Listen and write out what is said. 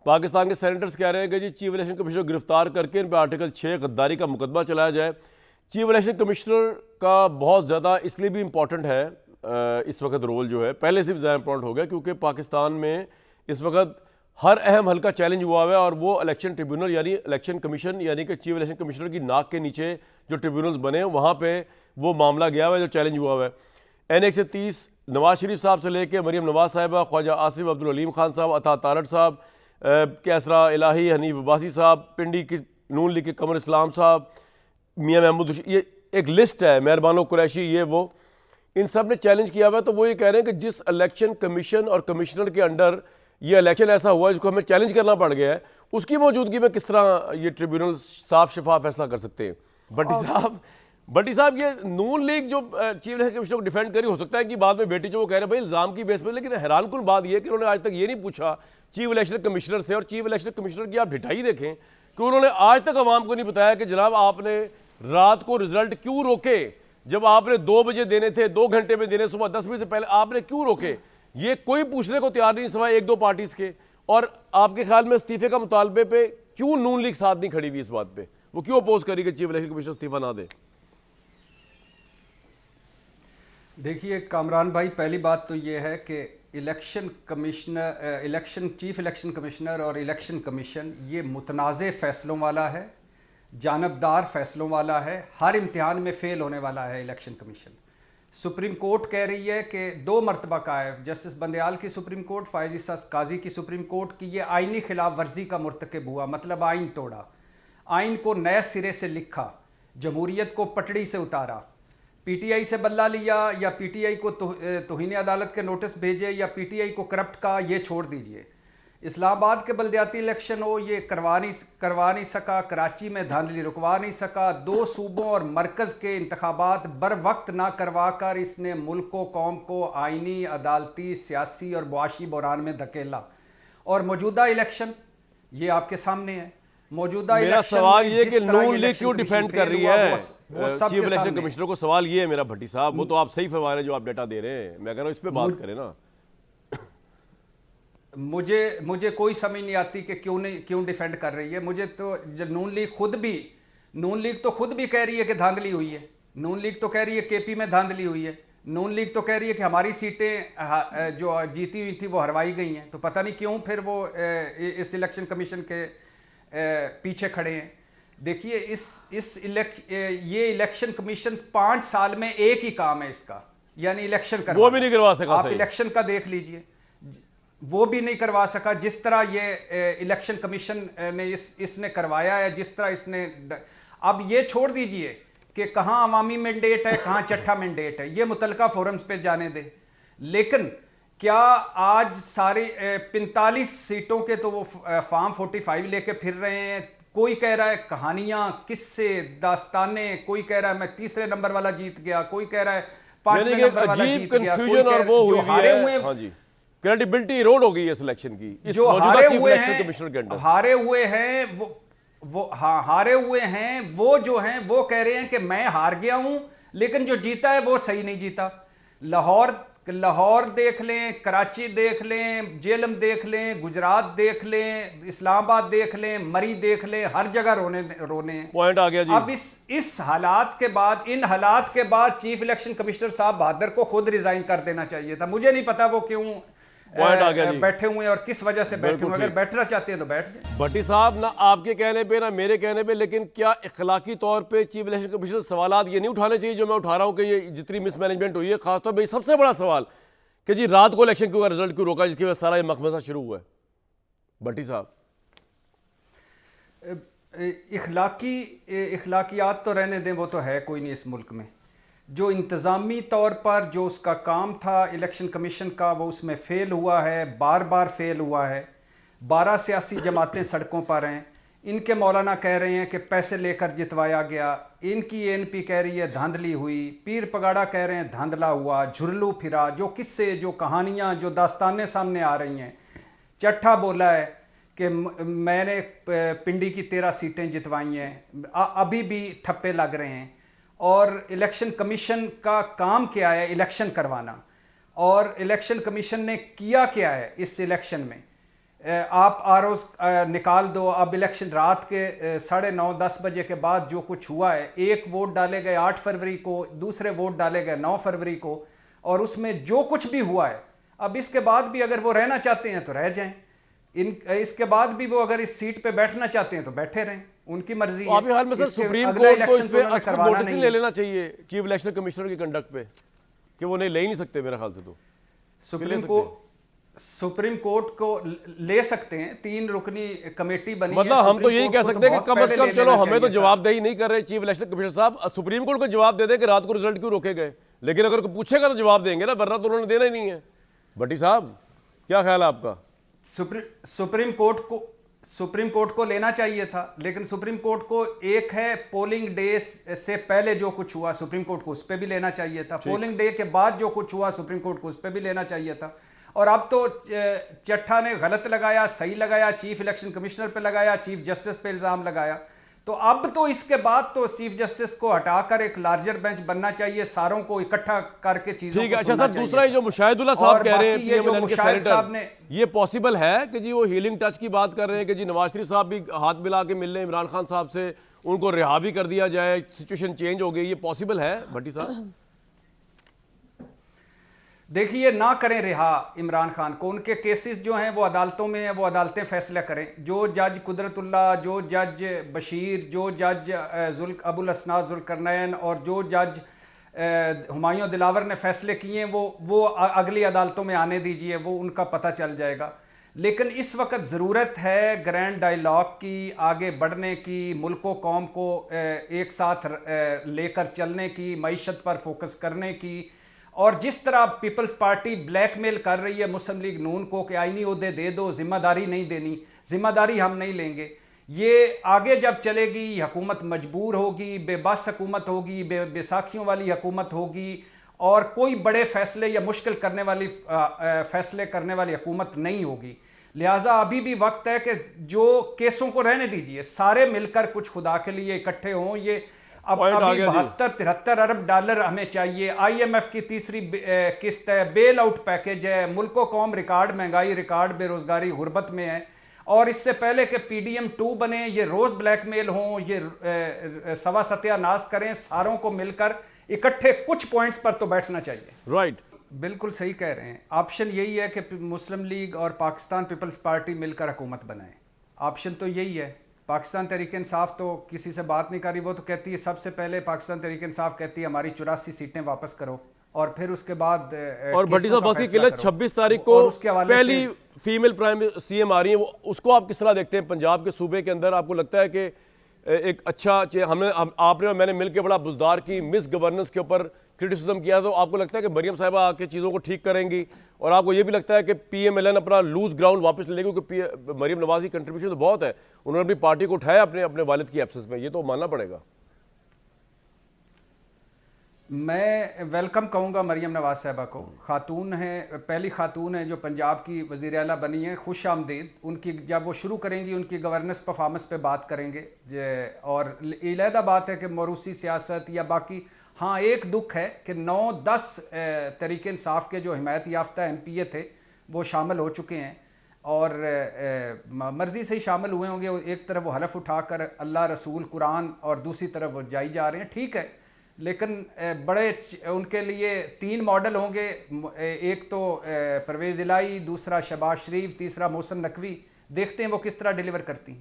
पाकिस्तान के सेनेटर्स कह रहे हैं कि जी चीफ इलेक्शन कमिश्नर गिरफ्तार करके इन पर आर्टिकल 6 गद्दारी का मुकदमा चलाया जाए। चीफ इलेक्शन कमिश्नर का बहुत ज़्यादा इसलिए भी इम्पॉर्टेंट है इस वक्त रोल जो है, पहले से भी ज़्यादा इम्पॉर्टेंट हो गया क्योंकि पाकिस्तान में इस वक्त हर अहम हल्का चैलेंज हुआ हुआ है और वो इलेक्शन ट्रिब्यूनल यानी इलेक्शन कमीशन यानी कि चीफ इलेक्शन कमिश्नर की नाक के नीचे जो ट्रिब्यूनल्स बने वहाँ पे वो मामला गया हुआ है, जो चैलेंज हुआ हुआ है। NA 130 नवाज शरीफ साहब से लेके मरीम नवाज साहिबा, ख्वाजा आसिफ अब्दुल हलीम खान साहब, अता तारड़ साहब, कैसरा इलाही, हनीफ अब्बासी साहब, पिंडी की नून लीग के कमर इस्लाम साहब, मियाँ महमूद, ये एक लिस्ट है, मेहरबानो कुरैशी, ये वो, इन सब ने चैलेंज किया हुआ है। तो वो ये कह रहे हैं कि जिस इलेक्शन कमीशन और कमिश्नर के अंडर ये इलेक्शन ऐसा हुआ है जिसको हमें चैलेंज करना पड़ गया है, उसकी मौजूदगी में किस तरह ये ट्रिब्यूनल साफ शफाफ फैसला कर सकते हैं। भट्टी साहब ये नून लीग जो चीफ इलेक्शन कमिश्नर को डिफेंड करी, हो सकता है कि बाद में बेटी जो वो कह रहे हैं भाई इल्ज़ाम की बेस पर, लेकिन हैरानकुन बात यह कि उन्होंने आज तक ये नहीं पूछा चीफ इलेक्शन कमिश्नर से, और चीफ इलेक्शन कमिश्नर की आप ढिठाई देखें कि उन्होंने आज तक अवाम को नहीं बताया कि जनाब आपने रात को रिजल्ट क्यों रोके, जब आपने 2 बजे देने थे, 2 घंटे में देने, सुबह 10 बजे से पहले आपने क्यों रोके, ये कोई पूछने को तैयार नहीं सिवाय 1-2 पार्टीज के। और आपके ख्याल में इस्तीफे का मुतालबे पे क्यों नून लीग साथ नहीं खड़ी हुई, इस बात पे वो क्यों अपोज करी कि चीफ इलेक्शन कमिश्नर इस्तीफा ना दे? देखिए कामरान भाई, पहली बात तो ये है कि चीफ इलेक्शन कमिश्नर और इलेक्शन कमीशन ये मुतनाज़ फ़ैसलों वाला है, जानबदार फ़ैसलों वाला है, हर इम्तिहान में फ़ेल होने वाला है इलेक्शन कमीशन। सुप्रीम कोर्ट कह रही है कि 2 मरतबा का है, जस्टिस बंदयाल की सुप्रीम कोर्ट, फ़ायज़ ईसा काजी की सुप्रीम कोर्ट की, ये आइनी खिलाफ वर्जी का मुर्तकब हुआ, मतलब आइन तोड़ा, आइन को नए सिरे से लिखा, जमहूरियत को पटड़ी से उतारा, PTI से बल्ला लिया या PTI को तौहीन अदालत के नोटिस भेजे या PTI को करप्ट का, ये छोड़ दीजिए। इस्लामाबाद के बल्दियाती इलेक्शन हो, ये करवा नहीं सका, कराची में धांधली रुकवा नहीं सका, 2 सूबों और मरकज़ के इंतखाबात बर वक्त ना करवा कर इसने मुल्क व कौम को आइनी, अदालती, सियासी और मुआशी बहरान में धकेला। और मौजूदा इलेक्शन ये आपके सामने है। मौजूदा मेरा सवाल ये कि नून लीग क्यों डिफेंड कर रही है चीफ इलेक्शन कमिश्नर को, सवाल ये है मेरा भट्टी साहब, वो तो आप सही फरमा रहे हैं जो आप डेटा दे रहे हैं, मैं कह रहा हूँ इस पे बात करें ना। मुझे कोई समझ नहीं आती कि क्यों डिफेंड कर रही है। मुझे तो नून लीग तो खुद भी कह रही है कि धांधली हुई है, नून लीग तो कह रही है KP में धांधली हुई है, नून लीग तो कह रही है कि हमारी सीटें जो जीती हुई थी वो हरवाई गई हैं, तो पता नहीं क्यों फिर वो इस इलेक्शन कमीशन के पीछे खड़े हैं। देखिए ये इलेक्शन कमीशन 5 साल में एक ही काम है इसका, यानी इलेक्शन करवाना। वो भी नहीं करवा सका, आप इलेक्शन का देख लीजिए, वो भी नहीं करवा सका जिस तरह ये इलेक्शन कमीशन ने इसने करवाया है, जिस तरह इसने। अब ये छोड़ दीजिए कि कहाँ अवामी मैंडेट है, कहाँ चट्ठा मैंडेट है, ये मुतलका फोरम्स पे जाने दे, लेकिन क्या आज सारी 45 सीटों के तो वो फॉर्म 45 लेके फिर रहे हैं। कोई कह रहा है कहानियां, किस्से, दास्ताने, कोई कह रहा है मैं 3रे नंबर वाला जीत गया, कोई कह रहा है 5वें नंबर वाला जीत गया, कोई कह रहा है जो हारे हुए हैं, हाँ जी, क्रेडिबिलिटी इरोड हो गई है सिलेक्शन की, जो हारे हुए हैं, हारे हुए हैं वो जो हैं वो कह रहे हैं कि मैं हार गया हूं, लेकिन जो जीता है वो सही नहीं जीता। लाहौर देख लें, कराची देख लें, जेलम देख लें, गुजरात देख लें, इस्लामाबाद देख लें, मरी देख लें, हर जगह रोने पॉइंट आ गया जी। अब इस हालात के बाद, इन हालात के बाद चीफ इलेक्शन कमिश्नर साहब बहादुर को खुद रिजाइन कर देना चाहिए था। मुझे नहीं पता वो क्यों बैठे हुए हैं और किस वजह से बैठे हुए। अगर बैठना चाहते हैं तो बैठ जाए। भट्टी साहब, ना आपके कहने पे ना मेरे कहने पे, लेकिन क्या इखलाकी तौर पे चीफ इलेक्शन कमिश्नर सवालात ये नहीं उठाने चाहिए जो मैं उठा रहा हूँ कि ये जितनी मिसमैनेजमेंट हुई है, खासतौर पर सबसे बड़ा सवाल कि जी रात को इलेक्शन क्यों, रिजल्ट क्यों रोका, जिसकी वजह से सारा ये मखमसा शुरू हुआ है। भट्टी साहब, इखलाकियात तो रहने दें, वो तो है कोई नहीं इस मुल्क में। जो इंतज़ामी तौर पर जो उसका काम था इलेक्शन कमीशन का, वो उसमें फ़ेल हुआ है, बार बार फ़ेल हुआ है। 12 सियासी जमातें सड़कों पर हैं, इनके मौलाना कह रहे हैं कि पैसे लेकर जितवाया गया, इनकी ANP कह रही है धांधली हुई, पीर पगाड़ा कह रहे हैं धांधला हुआ, झुरलू फिरा, जो किस्से, जो कहानियाँ, जो दास्तानें सामने आ रही हैं। चट्ठा बोला है कि मैंने पिंडी की 13 सीटें जितवाई हैं, अभी भी ठप्पे लग रहे हैं। और इलेक्शन कमीशन का काम क्या है? इलेक्शन करवाना। और इलेक्शन कमीशन ने किया क्या है इस इलेक्शन में? आप आरओज निकाल दो। अब इलेक्शन रात के 9:30-10 बजे के बाद जो कुछ हुआ है, एक वोट डाले गए 8 फरवरी को, दूसरे वोट डाले गए 9 फरवरी को, और उसमें जो कुछ भी हुआ है, अब इसके बाद भी अगर वो रहना चाहते हैं तो रह जाएं, इसके बाद भी वो अगर इस सीट पे बैठना चाहते हैं तो बैठे रहें, उनकी मर्जी है। अभी हाल में सर इसके सुप्रीम अगला कोर्ट को इलेक्शन इस तो पे उन्होंने असली करवाना नोटिस नहीं नहीं ले है। लेना चाहिए चीफ इलेक्शन कमिश्नर की कंडक्ट पे, कि वो नहीं ले ही नहीं सकते मेरे ख्याल से। तो सुप्रीम कोर्ट को ले सकते हैं, 3 रुकनी कमेटी बनी है। मतलब हम तो सुप्रीम यही कोर्ट कह को सकते हैं कि बहुत कम से पहले कम ले चलो लेना हमें तो चाहिए था। जवाबदेही नहीं कर रहे चीफ इलेक्शन कमिश्नर साहब, सुप्रीम कोर्ट को जवाब दे दे कि रात को रिजल्ट क्यों रोके गए, लेकिन अगर कोई पूछेगा तो जवाब देंगे ना, वरना तो उन्होंने देना ही नहीं है। भट्टी साहब क्या ख्याल है आपका? सुप्रीम कोर्ट को लेना चाहिए था, लेकिन सुप्रीम कोर्ट को एक है पोलिंग डे से पहले जो कुछ हुआ, सुप्रीम कोर्ट को उस पर भी लेना चाहिए था। पोलिंग डे के बाद जो कुछ हुआ, सुप्रीम कोर्ट को उस पर भी लेना चाहिए था। और अब तो चट्ठा ने गलत लगाया, सही लगाया, चीफ इलेक्शन कमिश्नर पे लगाया, चीफ जस्टिस पे इल्जाम लगाया, तो अब तो इसके बाद तो चीफ जस्टिस को हटाकर एक लार्जर बेंच बनना चाहिए, सारों को इकट्ठा करके चीजों ठीक है। को अच्छा सुनना सर, चाहिए। दूसरा ये जो मुशाहिदुल्लाह साहब कह रहे हैं ये जो PMLN के मुशाहिद साहब सेनेटर, ने ये पॉसिबल है कि जी वो हीलिंग टच की बात कर रहे हैं कि जी नवाज शरीफ साहब भी हाथ मिला के मिल रहे हैं इमरान खान साहब से, उनको रिहा भी कर दिया जाए, सिचुएशन चेंज हो गई, ये पॉसिबल है भट्टी साहब? देखिए, ना करें रिहा इमरान खान को, उनके केसेस जो हैं वो अदालतों में हैं, वो अदालतें फैसला करें। जो जज कुदरतुल्ला, जो जज बशीर, जो जज अबुल असनाद जुल्करनैन और जो जज हुमायूं दिलावर ने फैसले किए हैं वो अगली अदालतों में आने दीजिए, वो उनका पता चल जाएगा। लेकिन इस वक्त ज़रूरत है ग्रैंड डायलॉग की, आगे बढ़ने की, मुल्क कौम को एक साथ लेकर चलने की, मईशत पर फोकस करने की। और जिस तरह पीपल्स पार्टी ब्लैकमेल कर रही है मुस्लिम लीग नून को कि आईनी ओहदे दे दो, जिम्मेदारी नहीं देनी, जिम्मेदारी हम नहीं लेंगे, ये आगे जब चलेगी हुकूमत मजबूर होगी, बेबस हुकूमत होगी, बेसाखियों वाली हुकूमत होगी, और कोई बड़े फैसले या मुश्किल करने वाली फैसले करने वाली हुकूमत नहीं होगी। लिहाजा अभी भी वक्त है कि जो केसों को रहने दीजिए, सारे मिलकर कुछ खुदा के लिए इकट्ठे हों। ये अब अभी 72-73 अरब डॉलर हमें चाहिए, IMF की तीसरी किस्त है, बेल आउट पैकेज है, मुल्को कौम रिकॉर्ड महंगाई, रिकॉर्ड बेरोजगारी, गुर्बत में है, और इससे पहले कि PDM 2 बने, ये रोज ब्लैकमेल हों, ये सवा सत्यानाश करें, सारों को मिलकर इकट्ठे कुछ पॉइंट्स पर तो बैठना चाहिए। राइट, बिल्कुल सही कह रहे हैं। ऑप्शन यही है कि मुस्लिम लीग और पाकिस्तान पीपल्स पार्टी मिलकर हुकूमत बनाए, ऑप्शन तो यही है। पाकिस्तान तहरीक इंसाफ तो किसी से बात नहीं कर रही, वो तो कहती है सबसे पहले पाकिस्तान तहरीक इंसाफ कहती है हमारी 84 सीटें वापस करो, और फिर उसके बाद और भट्टी साहब बाकी किले 26 तारीख को पहली फीमेल प्राइम CM आ रही है, वो उसको आप किस तरह देखते हैं पंजाब के सूबे के अंदर? आपको लगता है कि एक अच्छा आपने और मैंने मिलकर बड़ा बुजदार की मिस गवर्नेंस के ऊपर क्रिटिसिज्म किया, तो आपको लगता है कि मरियम साहिबा आके चीज़ों को ठीक करेंगी? और आपको ये भी लगता है कि PMLN अपना लूज ग्राउंड वापस ले लेगी? क्योंकि मरियम नवाज की कंट्रीब्यूशन तो बहुत है, उन्होंने अपनी पार्टी को उठाया अपने वालिद की एब्सेंस में, ये तो मानना पड़ेगा। मैं वेलकम कहूँगा मरियम नवाज साहबा को, खातून है, पहली खातून है जो पंजाब की वज़ीर आला बनी है, खुश आमदीद उनकी। जब वो शुरू करेंगी उनकी गवर्नेंस परफॉर्मेंस पे बात करेंगे, और अलहदा बात है कि मरूसी सियासत या बाकी। हाँ, एक दुख है कि 9-10 तहरीक इंसाफ के जो हिमायत याफ्ता MPA थे वो शामिल हो चुके हैं, और मर्जी से ही शामिल हुए होंगे। एक तरफ वो हलफ उठाकर अल्लाह, रसूल, कुरान, और दूसरी तरफ वो जाई जा रहे हैं, ठीक है, लेकिन बड़े उनके लिए 3 मॉडल होंगे, एक तो परवेज़ इलाही, दूसरा शहबाज शरीफ, तीसरा मोहसिन नकवी। देखते हैं वो किस तरह डिलीवर करती हैं।